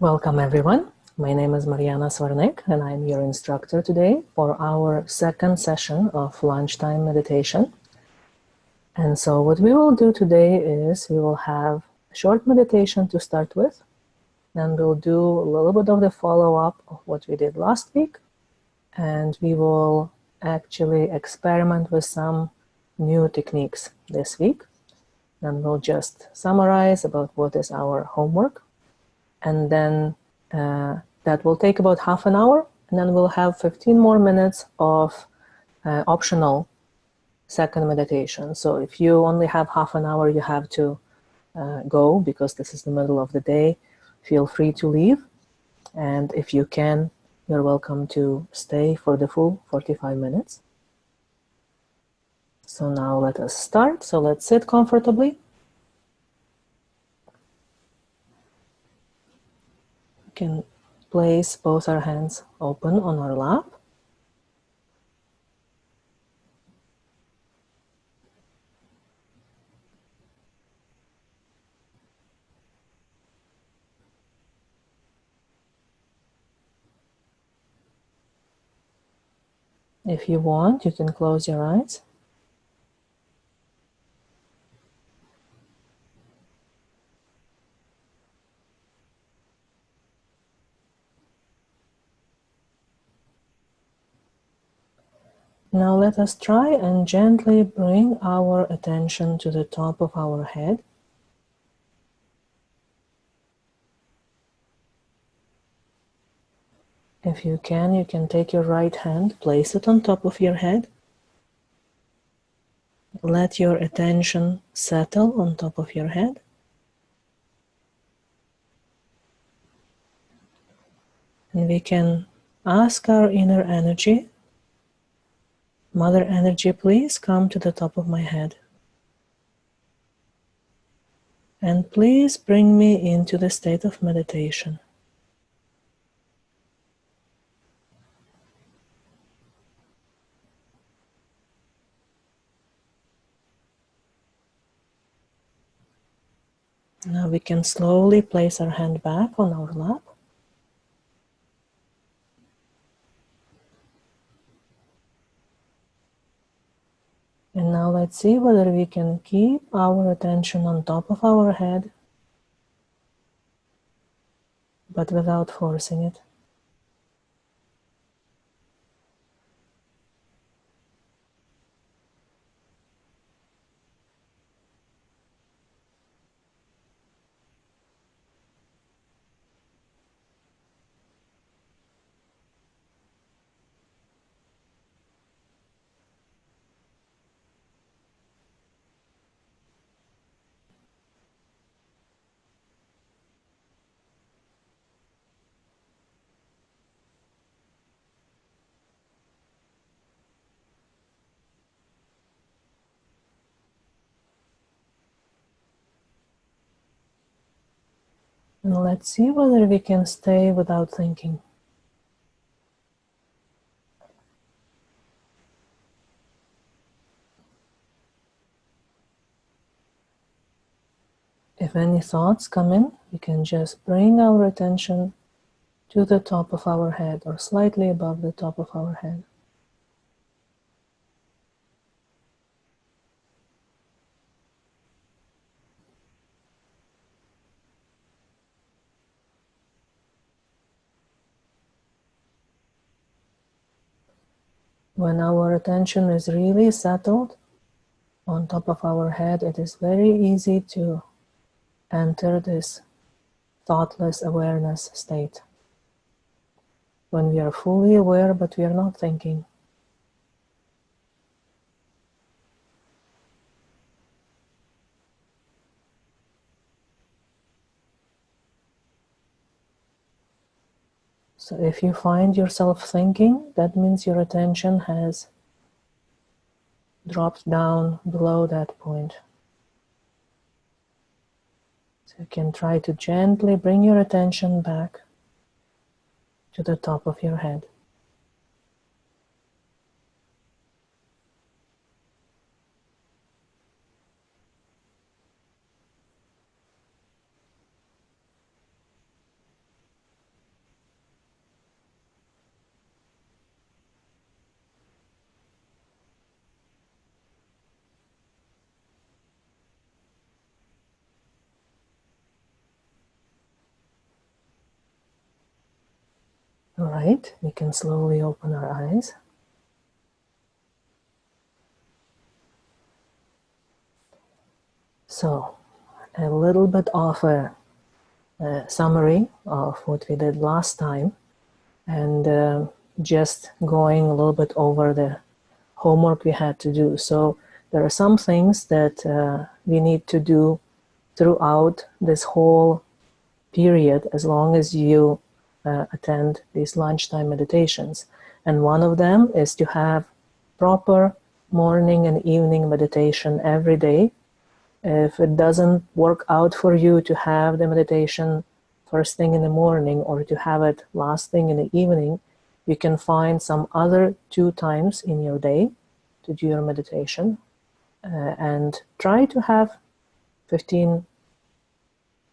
Welcome everyone. My name is Svarnyk and I'm your instructor today for our second session of lunchtime meditation. And so what we will do today is we will have a short meditation to start with, and we'll do a little bit of the follow-up of what we did last week, and we will actually experiment with some new techniques this week. And we'll just summarize about what is our homework, and then that will take about half an hour, and then we'll have 15 more minutes of optional second meditation. So if you only have half an hour, you have to go because this is the middle of the day. Feel free to leave, and if you can, you're welcome to stay for the full 45 minutes. So now let us start. So let's sit comfortably. We can place both our hands open on our lap. If you want, you can close your eyes. Now let us try and gently bring our attention to the top of our head. If you can take your right hand, place it on top of your head. Let your attention settle on top of your head. And we can ask our inner energy, Mother Energy, please come to the top of my head. And please bring me into the state of meditation. Now we can slowly place our hand back on our lap. And now let's see whether we can keep our attention on top of our head, but without forcing it. And let's see whether we can stay without thinking. If any thoughts come in, we can just bring our attention to the top of our head or slightly above the top of our head. When our attention is really settled on top of our head, it is very easy to enter this thoughtless awareness state. When we are fully aware, but we are not thinking. So if you find yourself thinking, that means your attention has dropped down below that point. So you can try to gently bring your attention back to the top of your head. right, we can slowly open our eyes. So, a little bit of a summary of what we did last time, and just going a little bit over the homework we had to do. So there are some things that we need to do throughout this whole period as long as you attend these lunchtime meditations. And one of them is to have proper morning and evening meditation every day. If it doesn't work out for you to have the meditation first thing in the morning or to have it last thing in the evening, you can find some other 2 times in your day to do your meditation, and try to have 15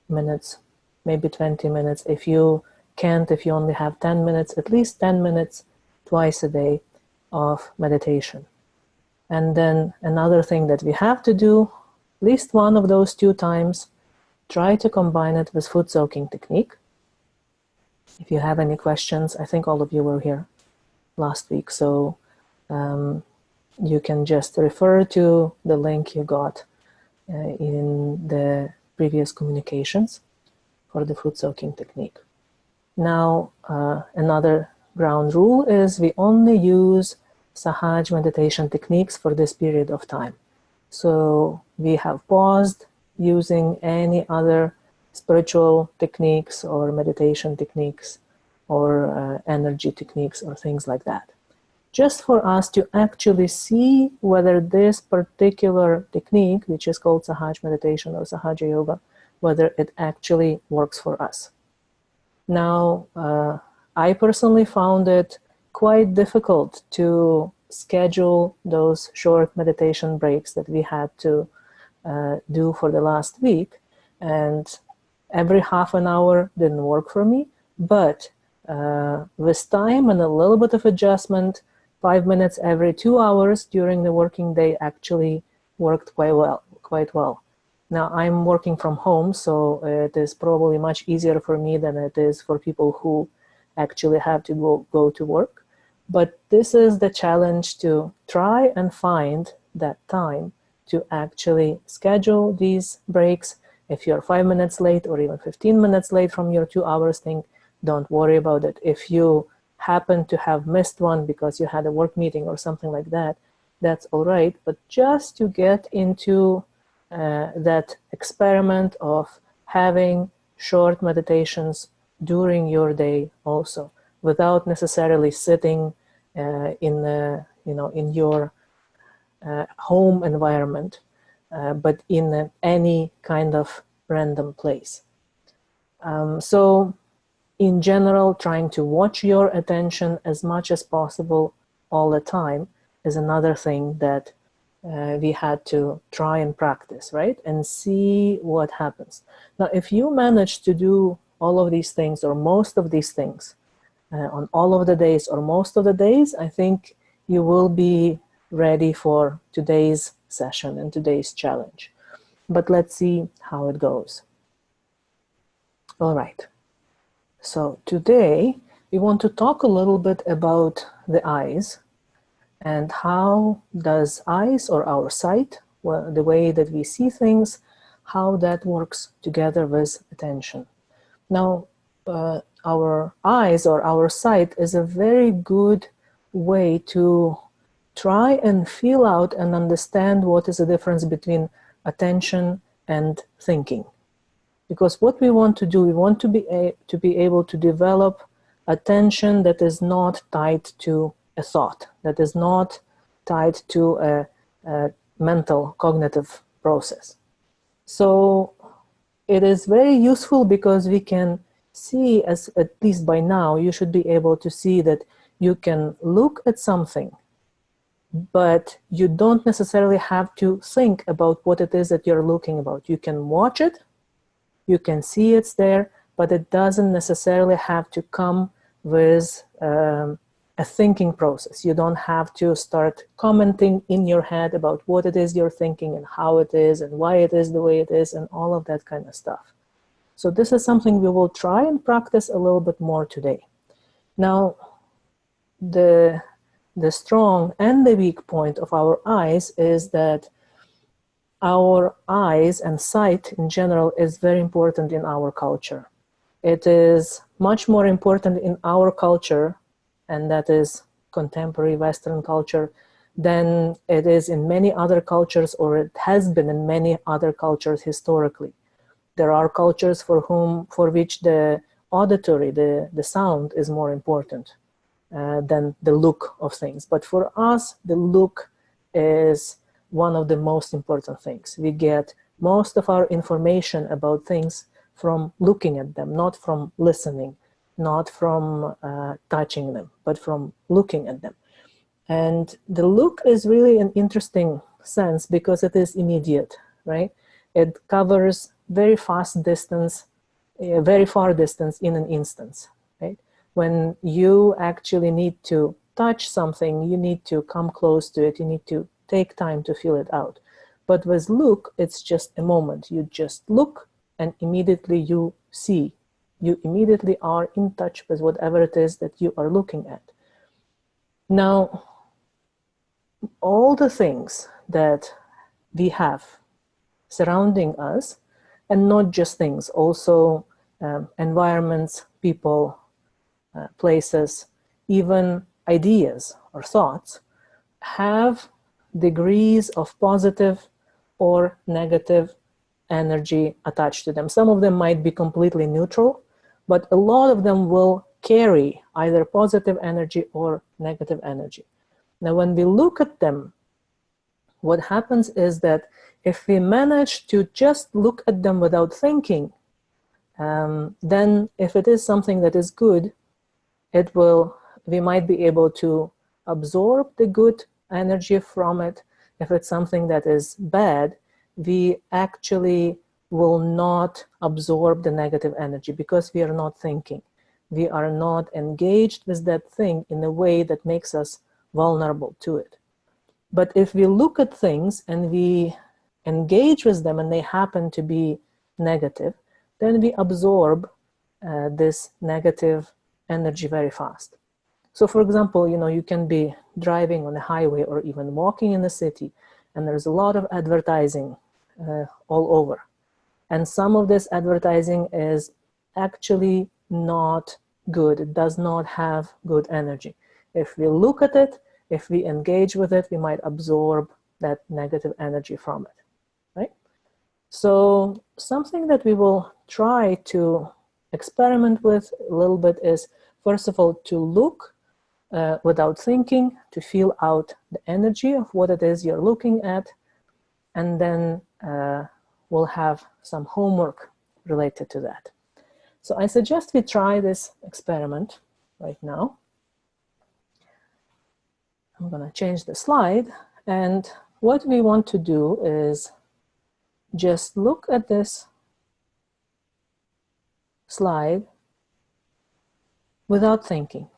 minutes, maybe 20 minutes. If you can't, if you only have 10 minutes, at least 10 minutes twice a day of meditation. And then another thing that we have to do, at least one of those 2 times, try to combine it with foot soaking technique. If you have any questions, I think all of you were here last week, so you can just refer to the link you got in the previous communications for the foot soaking technique. Now, another ground rule is we only use Sahaja meditation techniques for this period of time. So we have paused using any other spiritual techniques or meditation techniques or energy techniques or things like that, just for us to actually see whether this particular technique, which is called Sahaja meditation or Sahaja yoga, whether it actually works for us. Now, I personally found it quite difficult to schedule those short meditation breaks that we had to do for the last week, and every half an hour didn't work for me, but with time and a little bit of adjustment, 5 minutes every 2 hours during the working day actually worked quite well. Now, I'm working from home, so it is probably much easier for me than it is for people who actually have to go to work. But this is the challenge, to try and find that time to actually schedule these breaks. If you're 5 minutes late or even 15 minutes late from your 2 hours thing, don't worry about it. If you happen to have missed one because you had a work meeting or something like that, that's all right. But just to get into that experiment of having short meditations during your day also, without necessarily sitting in your home environment, but in any kind of random place. So in general, trying to watch your attention as much as possible all the time is another thing that we had to try and practice, right? And see what happens. Now, if you manage to do all of these things or most of these things on all of the days or most of the days, I think you will be ready for today's session and today's challenge. But let's see how it goes. All right. So today we want to talk a little bit about the eyes and how does eyes, or our sight, well, the way that we see things, how that works together with attention. Now, our eyes or our sight is a very good way to try and feel out and understand what is the difference between attention and thinking. Because what we want to do, we want to be able to develop attention that is not tied to a thought, that is not tied to a mental cognitive process. So it is very useful because we can see, as at least by now, you should be able to see that you can look at something, but you don't necessarily have to think about what it is that you're looking about. You can watch it, you can see it's there, but it doesn't necessarily have to come with a thinking process. You don't have to start commenting in your head about what it is you're thinking and how it is and why it is the way it is and all of that kind of stuff. So this is something we will try and practice a little bit more today. Now, the strong and the weak point of our eyes is that our eyes and sight in general is very important in our culture. It is much more important in our culture, and that is contemporary Western culture, than it is in many other cultures, or it has been in many other cultures historically. There are cultures for which the auditory, the sound is more important than the look of things. But for us, the look is one of the most important things. We get most of our information about things from looking at them, not from listening, not from touching them, but from looking at them. And the look is really an interesting sense because it is immediate, right? It covers very fast distance, very far distance in an instant, right? When you actually need to touch something, you need to come close to it, you need to take time to feel it out. But with look, it's just a moment. You just look and immediately you see. You immediately are in touch with whatever it is that you are looking at. Now, all the things that we have surrounding us, and not just things, also environments, people, places, even ideas or thoughts, have degrees of positive or negative energy attached to them. Some of them might be completely neutral, but a lot of them will carry either positive energy or negative energy. Now, when we look at them, what happens is that if we manage to just look at them without thinking, then if it is something that is good, we might be able to absorb the good energy from it. If it's something that is bad, we actually will not absorb the negative energy because we are not thinking. We are not engaged with that thing in a way that makes us vulnerable to it. But if we look at things and we engage with them and they happen to be negative, then we absorb this negative energy very fast. So for example, you can be driving on a highway or even walking in the city, and there's a lot of advertising all over. And some of this advertising is actually not good. It does not have good energy. If we look at it, if we engage with it, we might absorb that negative energy from it, right? So something that we will try to experiment with a little bit is, first of all, to look without thinking, to feel out the energy of what it is you're looking at, and then we'll have some homework related to that. So I suggest we try this experiment right now. I'm going to change the slide, and what we want to do is just look at this slide without thinking.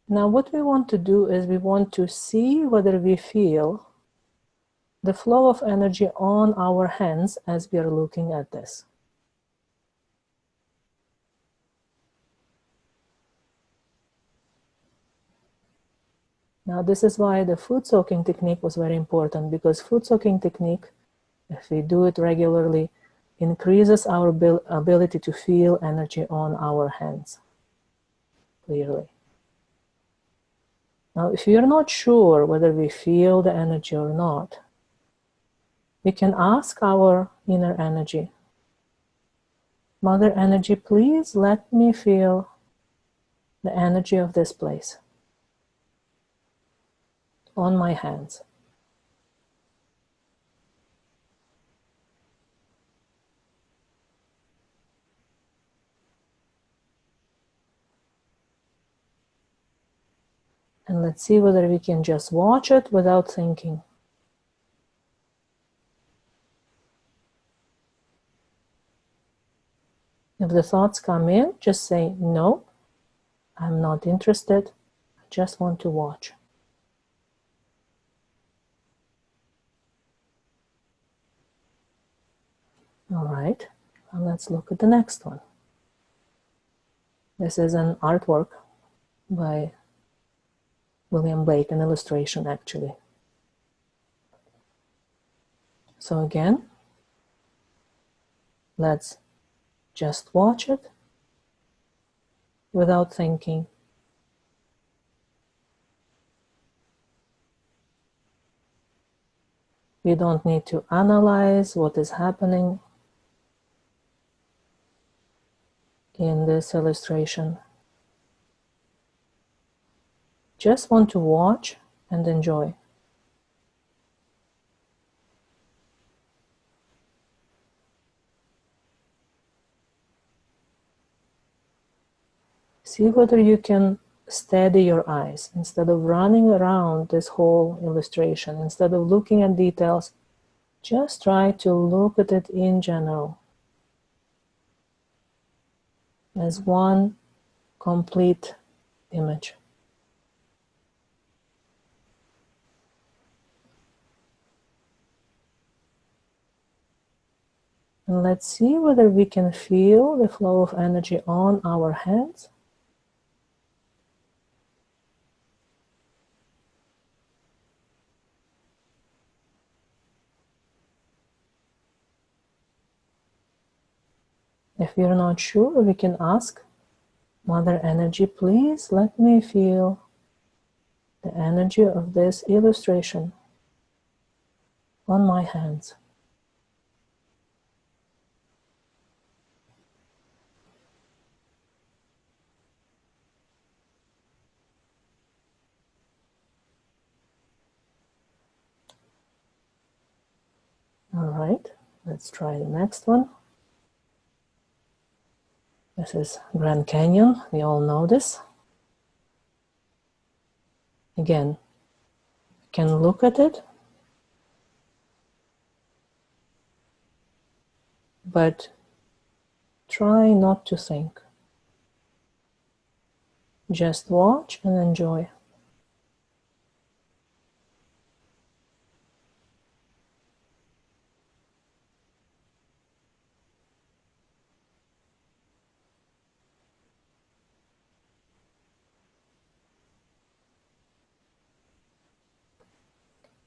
Now what we want to do is we want to see whether we feel the flow of energy on our hands as we are looking at this. Now this is why the food soaking technique was very important, because food soaking technique, if we do it regularly, increases our ability to feel energy on our hands clearly. Now, if you're not sure whether we feel the energy or not, we can ask our inner energy, Mother Energy, please let me feel the energy of this place on my hands. And let's see whether we can just watch it without thinking. If the thoughts come in, just say, no, I'm not interested. I just want to watch. All right. And let's look at the next one. This is an artwork by William Blake, an illustration actually. So again, let's just watch it without thinking. We don't need to analyze what is happening in this illustration. Just want to watch and enjoy. See whether you can steady your eyes instead of running around this whole illustration. Instead of looking at details, just try to look at it in general as one complete image. And let's see whether we can feel the flow of energy on our hands. If you're not sure, we can ask, Mother Energy, please let me feel the energy of this illustration on my hands. All right, let's try the next one. This is Grand Canyon. We all know this. Again, you can look at it, but try not to think. Just watch and enjoy.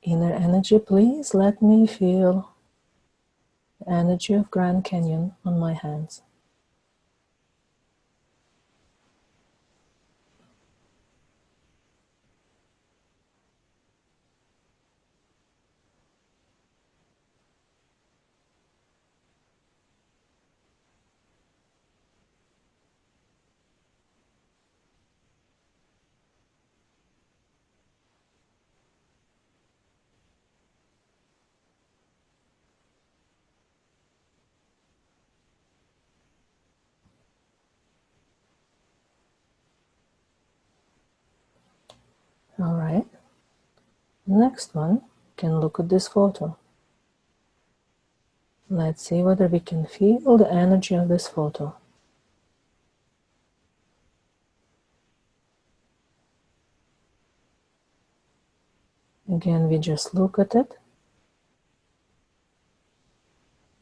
Inner energy, please let me feel the energy of Grand Canyon on my hands. All right. Next one, can look at this photo. Let's see whether we can feel the energy of this photo. Again, we just look at it.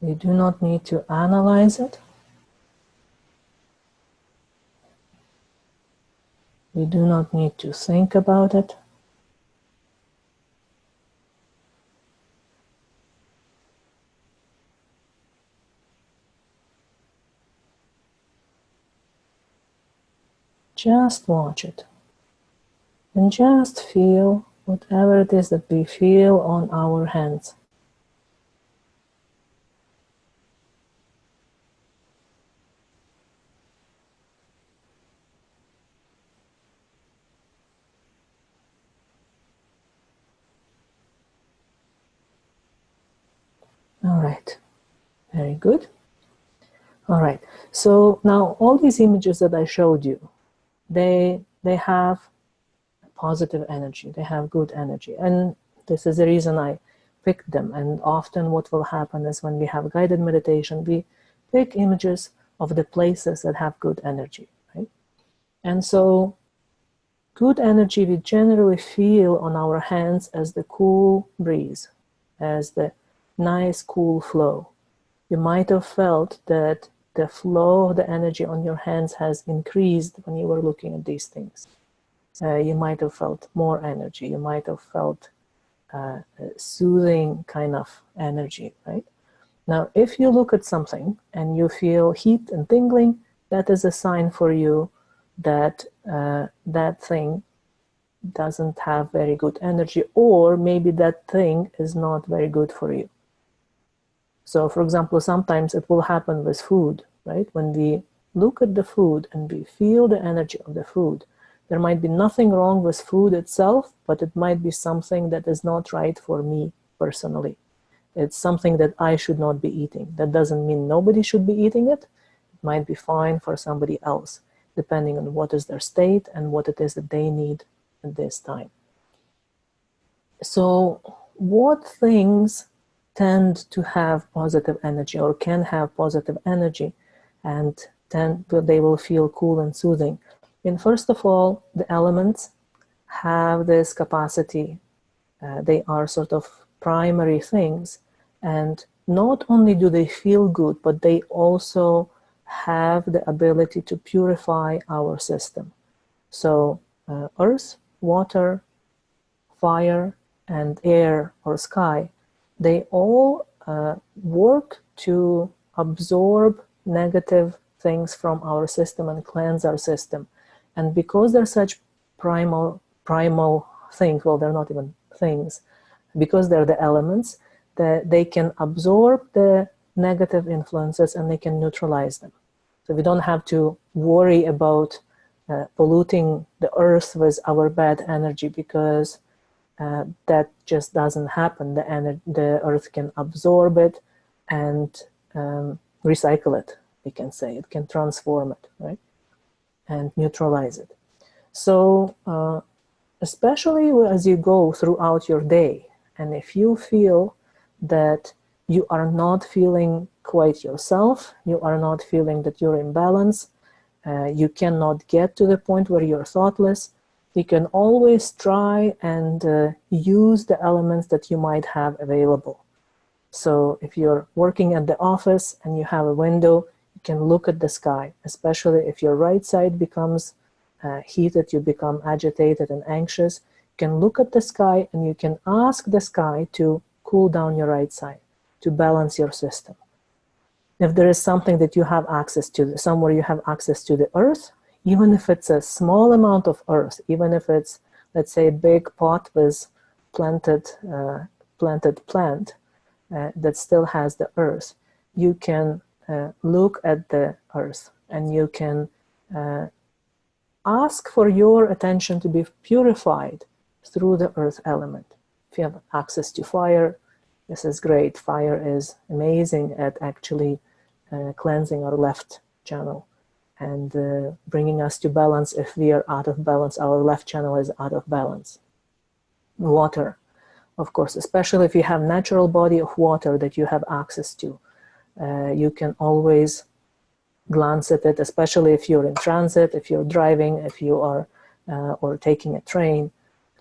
We do not need to analyze it. We do not need to think about it. Just watch it. And just feel whatever it is that we feel on our hands. All right, very good. All right, so now all these images that I showed you, they have positive energy, they have good energy. And this is the reason I picked them. And often what will happen is when we have guided meditation, we pick images of the places that have good energy, right? And so good energy we generally feel on our hands as the cool breeze, as the nice cool flow. You might have felt that the flow of the energy on your hands has increased when you were looking at these things. You might have felt more energy. You might have felt a soothing kind of energy, right? Now, if you look at something and you feel heat and tingling, that is a sign for you that that thing doesn't have very good energy, or maybe that thing is not very good for you. So, for example, sometimes it will happen with food, right? When we look at the food and we feel the energy of the food, there might be nothing wrong with food itself, but it might be something that is not right for me personally. It's something that I should not be eating. That doesn't mean nobody should be eating it. It might be fine for somebody else, depending on what is their state and what it is that they need at this time. So what things tend to have positive energy or can have positive energy and they will feel cool and soothing? And first of all, the elements have this capacity. They are sort of primary things, and not only do they feel good, but they also have the ability to purify our system. So earth, water, fire, and air or sky, they all work to absorb negative things from our system and cleanse our system. And because they're such primal things, well, they're not even things, because they're the elements, that they can absorb the negative influences and they can neutralize them. So we don't have to worry about polluting the earth with our bad energy, because that just doesn't happen. The earth can absorb it and recycle it, we can say. It can transform it, right? And neutralize it. So especially as you go throughout your day, and if you feel that you are not feeling quite yourself, you are not feeling that you're in balance, you cannot get to the point where you're thoughtless, you can always try and use the elements that you might have available. So if you're working at the office and you have a window, you can look at the sky, especially if your right side becomes heated, you become agitated and anxious. You can look at the sky and you can ask the sky to cool down your right side, to balance your system. If there is something that you have access to, somewhere you have access to the earth, even if it's a small amount of earth, even if it's, let's say, a big pot with planted plant that still has the earth, you can look at the earth and you can ask for your attention to be purified through the earth element. If you have access to fire, this is great. Fire is amazing at actually cleansing our left channel and bringing us to balance. If we are out of balance, our left channel is out of balance. Water, of course, especially if you have natural body of water that you have access to, you can always glance at it, especially if you're in transit, if you're driving, if you are or taking a train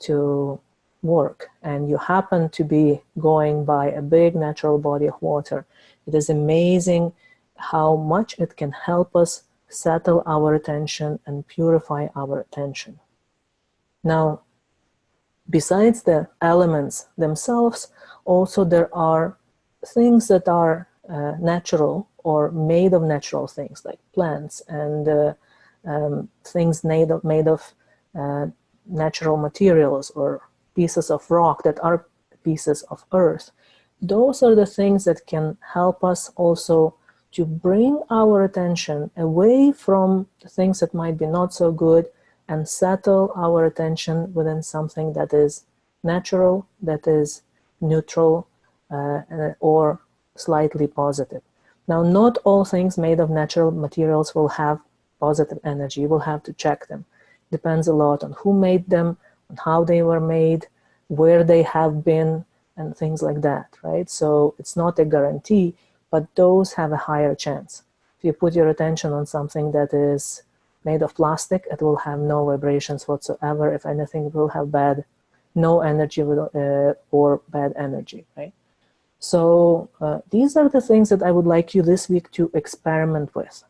to work and you happen to be going by a big natural body of water. It is amazing how much it can help us settle our attention and purify our attention. Now, besides the elements themselves, also there are things that are natural or made of natural things, like plants and things made of natural materials or pieces of rock that are pieces of earth. Those are the things that can help us also to bring our attention away from the things that might be not so good and settle our attention within something that is natural, that is neutral, or slightly positive. Now, not all things made of natural materials will have positive energy. You will have to check them. Depends a lot on who made them, on how they were made, where they have been, and things like that, right? So it's not a guarantee, but those have a higher chance. If you put your attention on something that is made of plastic, it will have no vibrations whatsoever. If anything, it will have no energy or bad energy, right? So these are the things that I would like you this week to experiment with.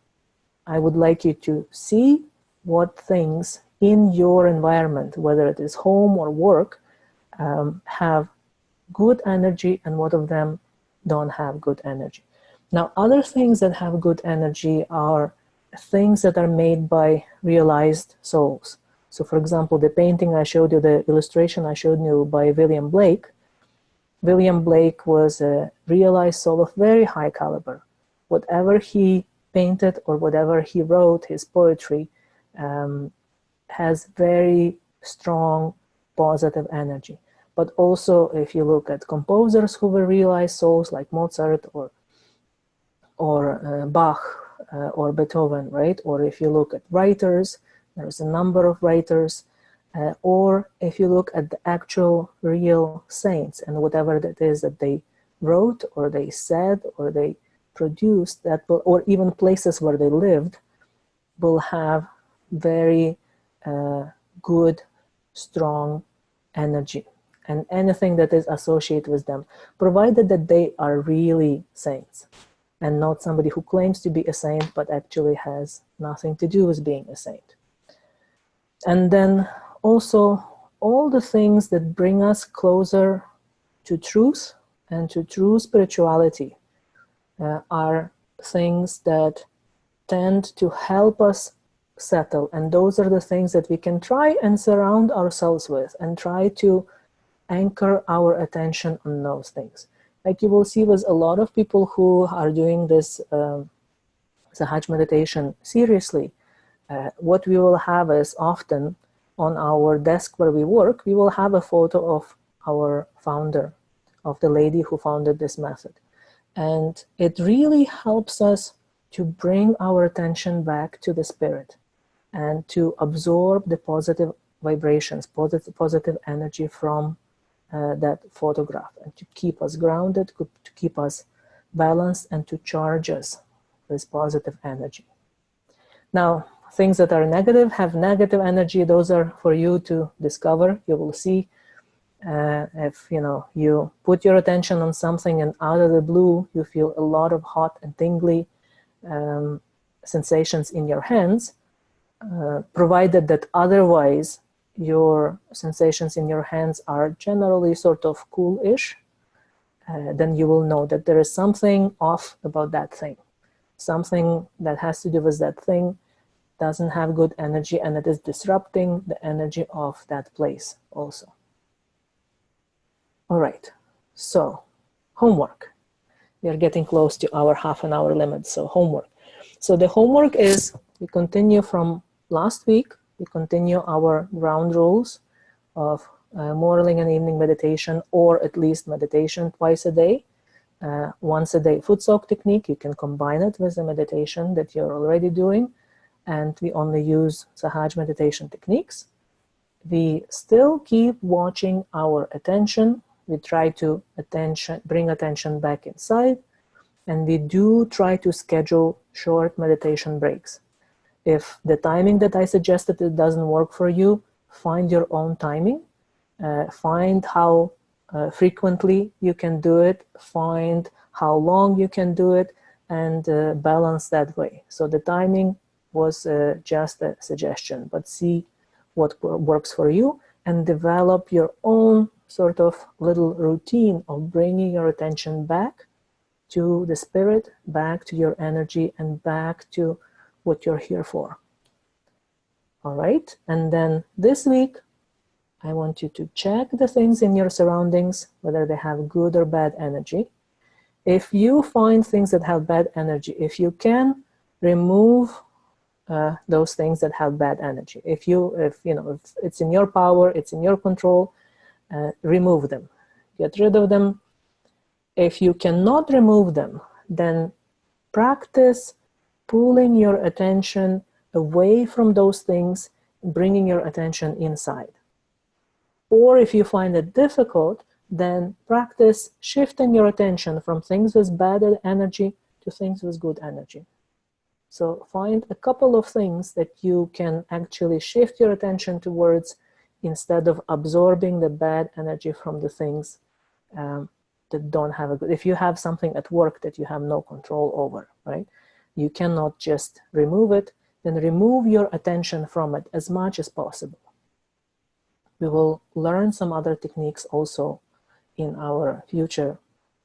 I would like you to see what things in your environment, whether it is home or work, have good energy and what of them don't have good energy. Now, other things that have good energy are things that are made by realized souls. So for example, the painting I showed you, the illustration I showed you by William Blake. William Blake was a realized soul of very high caliber. Whatever he painted or whatever he wrote, his poetry, has very strong positive energy. But also, if you look at composers who were realized souls like Mozart or Bach or Beethoven, right? Or if you look at writers, there's a number of writers. Or if you look at the actual real saints and whatever that is that they wrote or they said or they produced, that will, or even places where they lived, will have very good, strong energy. And anything that is associated with them, provided that they are really saints and not somebody who claims to be a saint but actually has nothing to do with being a saint. And then also all the things that bring us closer to truth and to true spirituality are things that tend to help us settle. And those are the things that we can try and surround ourselves with and try to anchor our attention on those things. Like you will see with a lot of people who are doing this Sahaja meditation seriously, what we will have is often on our desk where we work, we will have a photo of our founder, of the lady who founded this method. And it really helps us to bring our attention back to the spirit and to absorb the positive vibrations, positive energy from that photograph, and to keep us grounded, to keep us balanced, and to charge us with positive energy. Now, things that are negative have negative energy. Those are for you to discover. You will see if you put your attention on something and out of the blue you feel a lot of hot and tingly sensations in your hands, provided that otherwise your sensations in your hands are generally sort of cool-ish, then you will know that there is something off about that thing. Something that has to do with that thing doesn't have good energy, and it is disrupting the energy of that place also. All right, so homework. We are getting close to our half-an-hour limit, so homework. So the homework is, we continue from last week. We continue our ground rules of morning and evening meditation, or at least meditation twice a day. Once a day foot soak technique, you can combine it with the meditation that you're already doing, and we only use Sahaja meditation techniques. We still keep watching our attention. We try to bring attention back inside, and we do try to schedule short meditation breaks. If the timing that I suggested it doesn't work for you, find your own timing. Find how frequently you can do it. Find how long you can do it, and balance that way. So the timing was just a suggestion, but see what works for you and develop your own sort of little routine of bringing your attention back to the spirit, back to your energy, and back to what you're here for. All right, and then this week, I want you to check the things in your surroundings, whether they have good or bad energy. If you find things that have bad energy, if you can remove those things that have bad energy, if it's in your power, it's in your control, remove them, get rid of them. If you cannot remove them, then practice pulling your attention away from those things, bringing your attention inside. Or if you find it difficult, then practice shifting your attention from things with bad energy to things with good energy. So find a couple of things that you can actually shift your attention towards instead of absorbing the bad energy from the things that don't have a good, if you have something at work that you have no control over, right? You cannot just remove it, then remove your attention from it as much as possible. We will learn some other techniques also in our future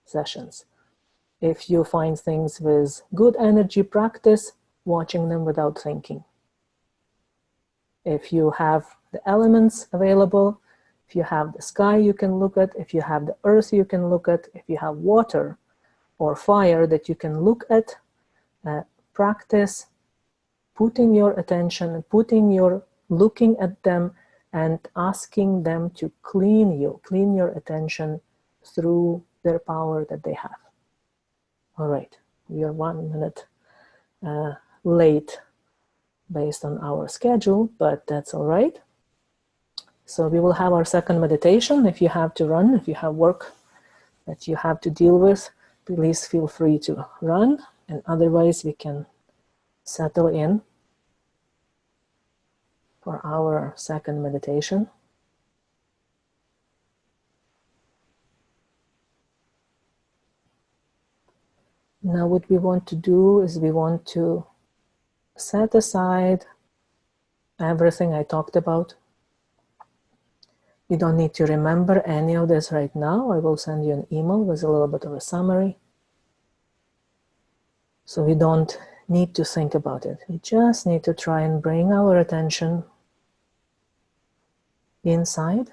sessions. If you find things with good energy, practice watching them without thinking. If you have the elements available, if you have the sky you can look at, if you have the earth you can look at, if you have water or fire that you can look at, practice putting your attention, looking at them and asking them to clean your attention through their power that they have. All right, we are 1 minute late based on our schedule, but that's all right. So we will have our second meditation. If you have to run, if you have work that you have to deal with, please feel free to run, and otherwise we can settle in for our second meditation. Now what we want to do is we want to set aside everything I talked about. You don't need to remember any of this right now. I will send you an email with a little bit of a summary. So we don't need to think about it. We just need to try and bring our attention inside.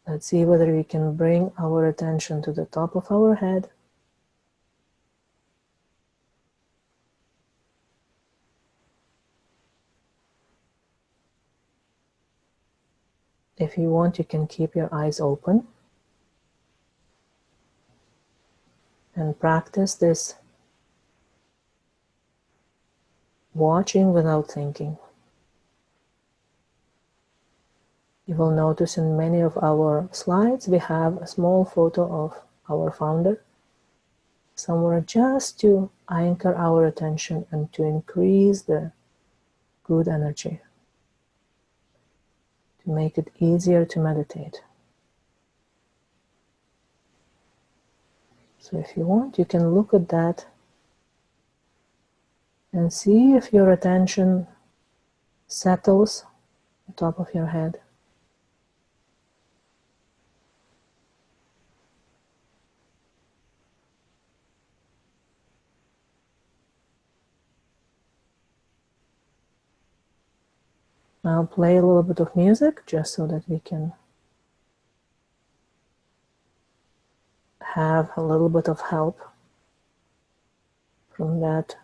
Let's see whether we can bring our attention to the top of our head. If you want, you can keep your eyes open and practice this watching without thinking. You will notice in many of our slides we have a small photo of our founder, somewhere just to anchor our attention and to increase the good energy, to make it easier to meditate. So if you want, you can look at that and see if your attention settles on top of your head. I'll play a little bit of music just so that we can have a little bit of help from that.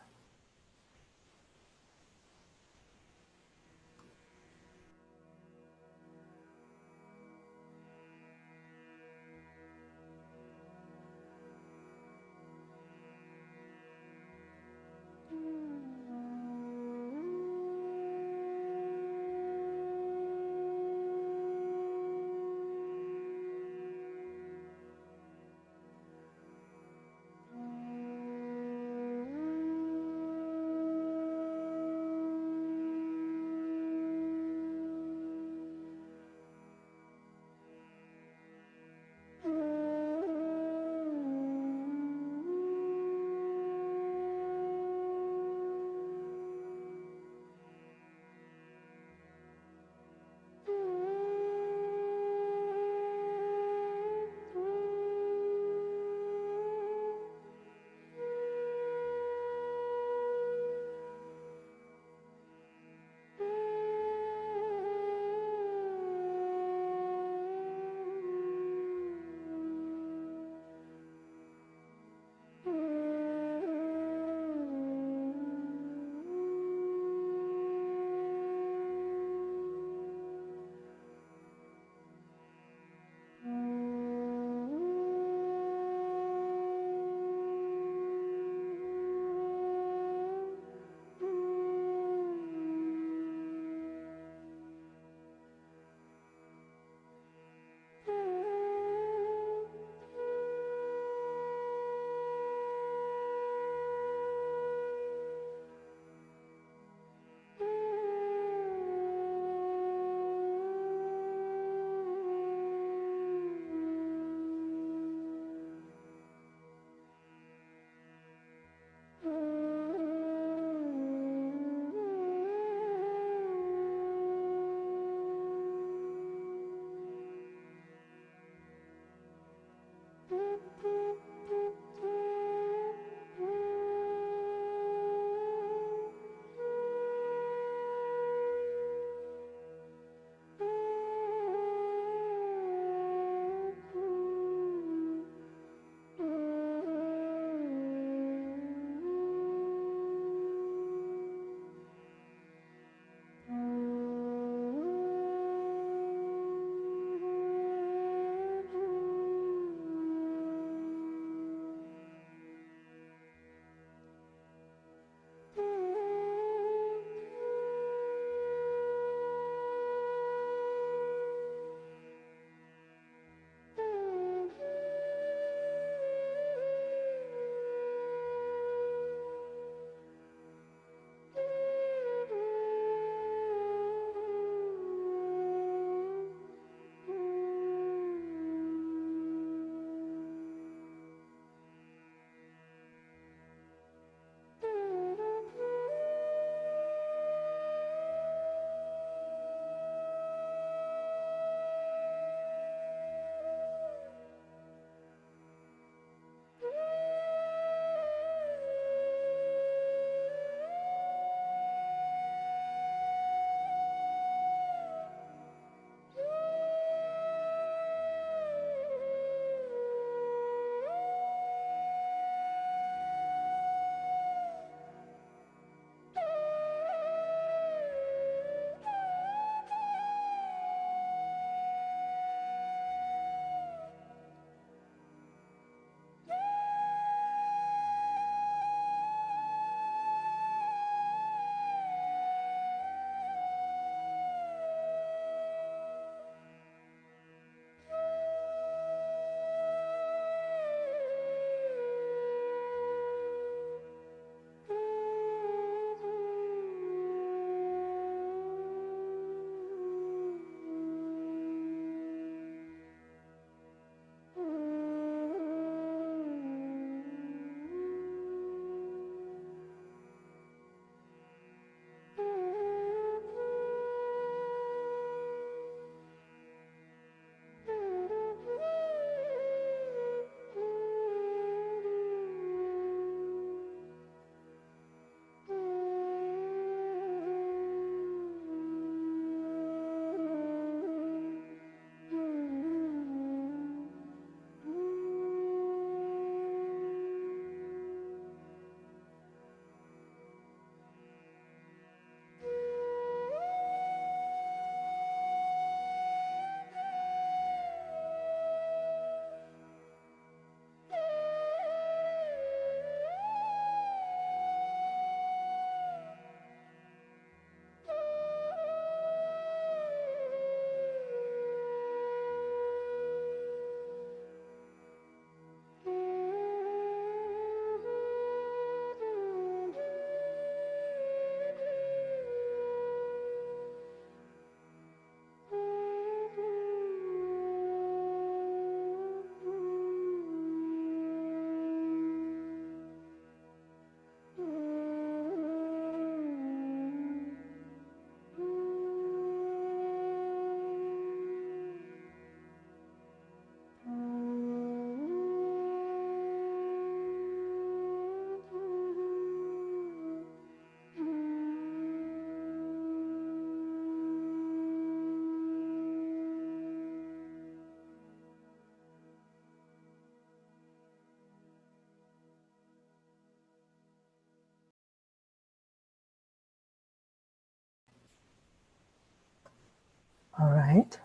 All right.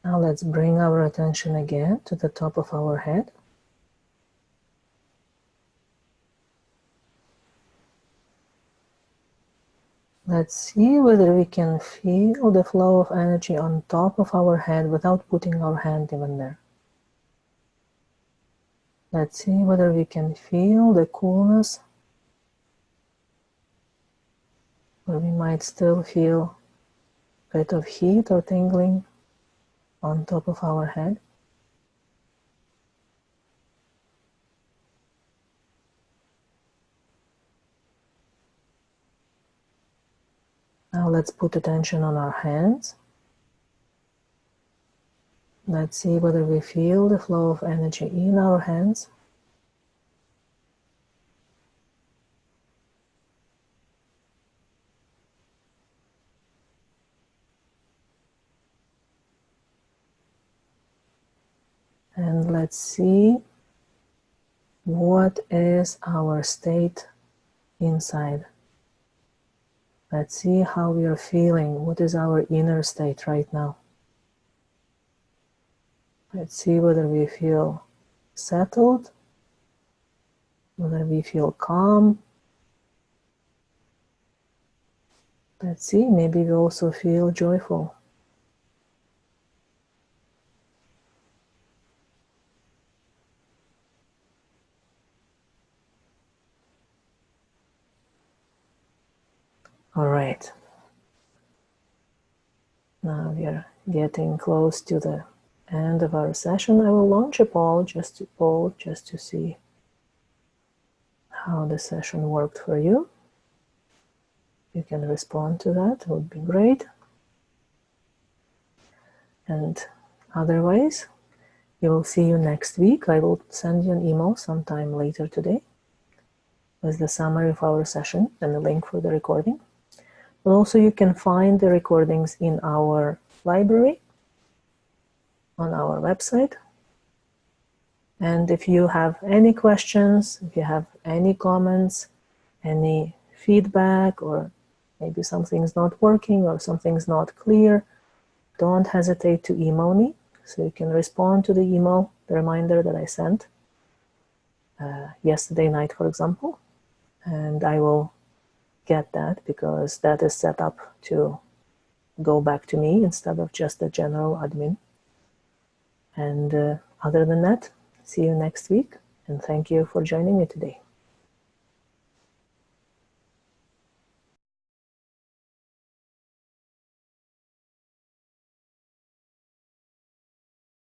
Now let's bring our attention again to the top of our head. Let's see whether we can feel the flow of energy on top of our head without putting our hand even there. Let's see whether we can feel the coolness, or we might still feel a bit of heat or tingling on top of our head. Now let's put attention on our hands. Let's see whether we feel the flow of energy in our hands. And let's see what is our state inside. Let's see how we are feeling. What is our inner state right now? Let's see whether we feel settled, whether we feel calm. Let's see, maybe we also feel joyful. All right. Now we are getting close to the end of our session. I will launch a poll just to see how the session worked for you. You can respond to that, it would be great. And otherwise, we will see you next week. I will send you an email sometime later today with the summary of our session and the link for the recording. But also you can find the recordings in our library on our website. And if you have any questions, if you have any comments, any feedback, or maybe something's not working or something's not clear, don't hesitate to email me. So you can respond to the email, the reminder that I sent yesterday night, for example, and I will get that because that is set up to go back to me instead of just the general admin. And other than that, see you next week, and thank you for joining me today.